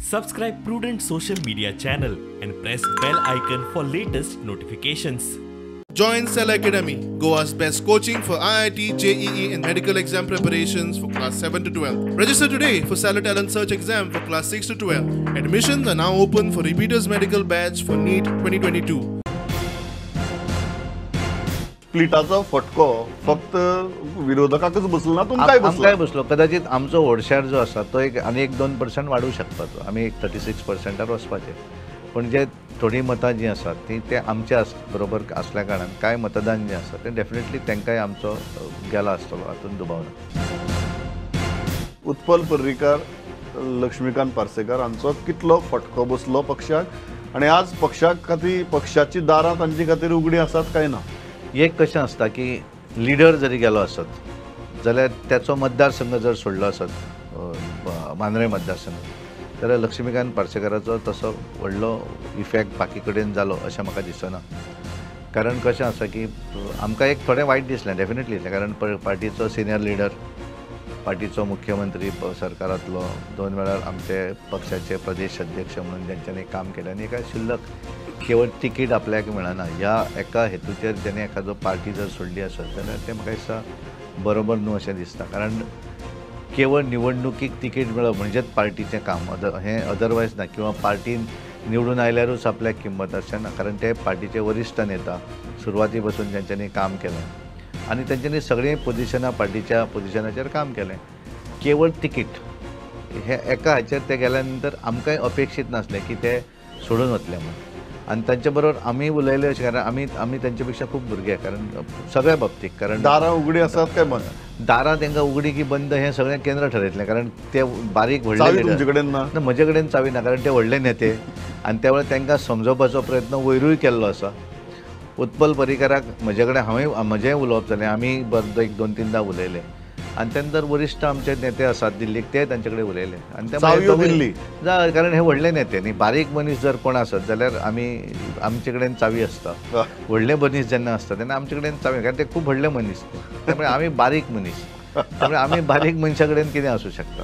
Subscribe Prudent social media channel and press bell icon for latest notifications. Join Cell Academy, Goa's best coaching for IIT, JEE and medical exam preparations for class 7 to 12. Register today for Cell Talent Search exam for class 6 to 12. Admissions are now open for repeaters medical batch for NEET 2022. स्प्लिटाचो फटको फक्त विरोधकाकच बसलो ना, तुमकांय आमकांय बसलो. कदाचित आमचो vote share जो आसा तो एक आनी 1-2% वाडूंक शकता. तो आमी एक 36%र वचपाचे. पण जे थोडी मतां जी आसात ती ते आमचे बरोबर असल्या कारणान कांय मतदान जे आसा ते डेफिनेटली तांकांय आमचो गेला आसतलो, हातून दुबाव ना. उत्पल पर्रीकार, लक्ष्मीकांत पार्सेकार हांचो कितलो फटको बसलो पक्षाक आनी आज पक्षाक खातीर पक्षाची दारां तांचे खातीर उगडी आसात काय ना? एक कशें आसता की लिडर जरी गेलो आसत जाल्यार त्याचो मतदारसंघ जर सोडलो आसत मांद्रे मतदारसंघ जाल्यार लक्ष्मीकांत पार्सेकाराचो तसो व्हडलो इफेक्ट बाकी कडेन जालो अशें म्हाका दिसना. कारण कशें आसा की आमकां एक थोडें वायट दिसलें, डेफिनेटली दिसलें. कारण पार्टीचो सिनियर लिडर, पार्टीचो मुख्यमंत्री सरकारांतलो, 2 वेळार आमचे पक्षाचे प्रदेश अध्यक्ष म्हणून जेंच्यांनी काम केलें आनी एका शिल्लक केवळ तिकीट आपल्याक मेळना ह्या एका हेतूचेर जेणे एखादो पार्टी जर सोडली आसत जाल्यार तें म्हाका दिसता बरोबर न्हू अशें दिसता. कारण केवळ निवडणुकीक तिकीट मेळप म्हणजेच पार्टीचें काम, हें अदरवायज ना. किंवा पार्टीन निवडून आयल्यारूच आपल्याक किंमत अशें ना. कारण ते पार्टीचे वरिश्ठ नेता सुरवाती पासून जेंच्यांनी काम केलें आनी तेंच्यांनी सगळीं पोजिशनां पार्टीच्या पोजिशनाचेर काम केलें. केवळ तिकीट हे एका हाचेर ते गेल्या नंतर आमकांय अपेक्षीत नासलें की ते सोडून वतले म्हणून. आनी तांचे बरोबर आमी उलयले अशें, कारण आमी तेंचे पेक्षा खूब भुरगे, कारण सगळ्या बाबतीक. कारण दारां उगडी आसात काय बंद? दारां तांकां उगडी की बंद हें सगळें केंद्र ठरयतलें. कारण ते बारीक चावी तुमचे कडेन ना? म्हजे कडेन चावी ना, कारण ते व्हडले नेते आनी त्या वेळार तांकां समजोवपाचो प्रयत्न वयरूय केल्लो आसा. उत्पल पर्रीकाराक म्हजे कडेन म्हजेंय उलोवप जालें, आमी बरें 1-2-3दां उलयले. आनी तेन्ना तर वरिश्ठ आमचे नेते आसात दिल्लीक ते तांचे कडेन उलयले आनी ते कारण हे व्हडले नेते न्ही. बारीक मनीस जर कोण आसत जाल्यार आमचे कडेन चावी आसता. व्हडले मनीस जेन्ना आसता तेन्ना आमचे कडेन चावी, कारण ते खूब व्हडले मनीस. त्यामुळे आमी बारीक मनीस, त्यामुळे आमी बारीक मनशा कडेन कितें आसूं शकता.